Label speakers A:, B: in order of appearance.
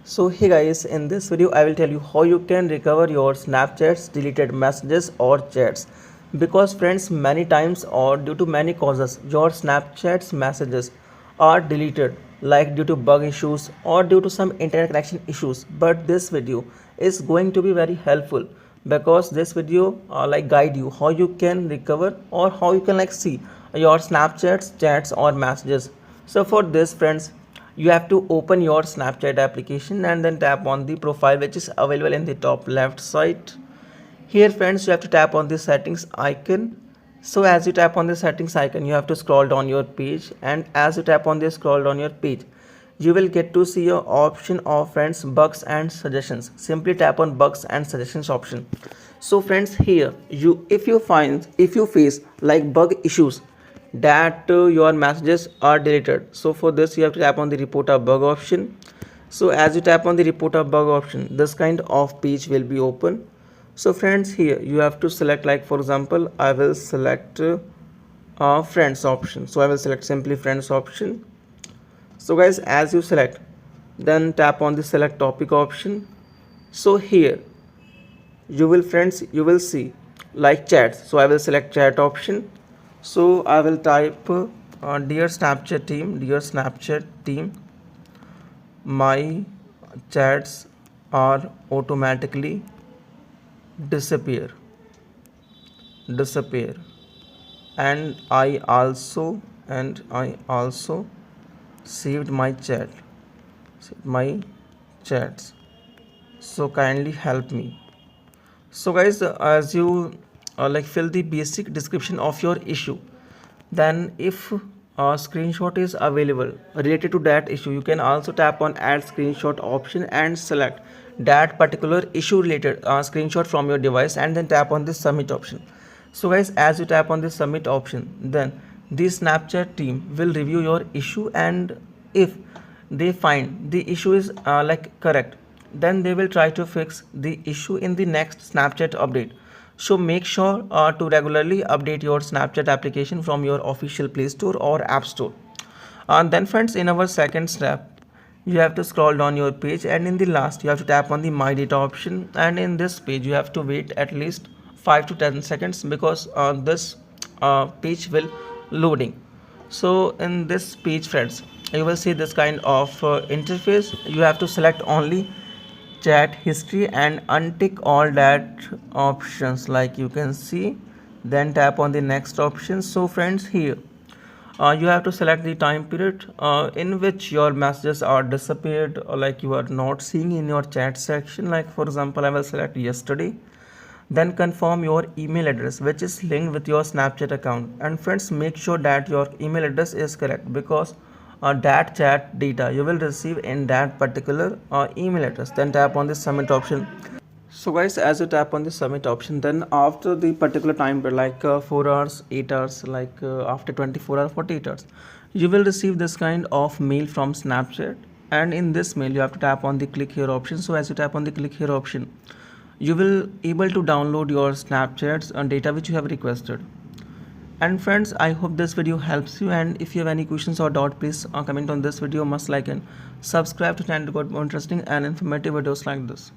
A: So hey guys, in this video I will tell you how you can recover your Snapchat's deleted messages or chats. Because friends, many times or due to many causes your Snapchat's messages are deleted, like due to bug issues or due to some internet connection issues. But this video is going to be very helpful because this video guide you how you can recover or how you can see your Snapchat's chats or messages. So for this friends, you have to open your Snapchat application and then tap on the profile which is available in the top left side. Here friends, you have to tap on the settings icon. So as you tap on the settings icon, you have to scroll down your page, and as you tap on the scroll down your page, you will get to see your option of friends bugs and suggestions. Simply tap on bugs and suggestions option. So friends, here if you face like bug issues that your messages are deleted, so for this you have to tap on the report a bug option. So as you tap on the report a bug option, this kind of page will be open. So friends, here you have to select, like for example I will select friends option. So I will select simply friends option. So guys, as you select, then tap on the select topic option. So here you will see like chats. So I will select chat option. So I will type dear Snapchat team, my chats are automatically disappear disappear and I also saved my chats, so kindly help me. So guys, as you fill the basic description of your issue, then if a screenshot is available related to that issue, you can also tap on add screenshot option and select that particular issue related screenshot from your device, and then tap on the submit option. So guys, as you tap on the submit option, then the Snapchat team will review your issue, and if they find the issue is correct, then they will try to fix the issue in the next Snapchat update. So make sure to regularly update your Snapchat application from your official Play Store or App Store. And then friends, in our second step, you have to scroll down your page, and in the last you have to tap on the my data option, and in this page you have to wait at least 5 to 10 seconds because this page will loading. So in this page friends, you will see this kind of interface. You have to select only chat history and untick all that options like you can see, then tap on the next option. So friends, here you have to select the time period in which your messages are disappeared or like you are not seeing in your chat section. Like for example, I will select yesterday. Then confirm your email address which is linked with your Snapchat account, and friends, make sure that your email address is correct because that chat data you will receive in that particular email address. Then tap on the submit option. So guys, as you tap on the submit option, then after the particular time period like 4 hours, 8 hours, after 24 hours, 48 hours, you will receive this kind of mail from Snapchat, and in this mail you have to tap on the click here option. So as you tap on the click here option, you will able to download your Snapchats and data which you have requested. And friends, I hope this video helps you, and if you have any questions or doubt, please comment on this video. Must like and subscribe to channel to get more interesting and informative videos like this.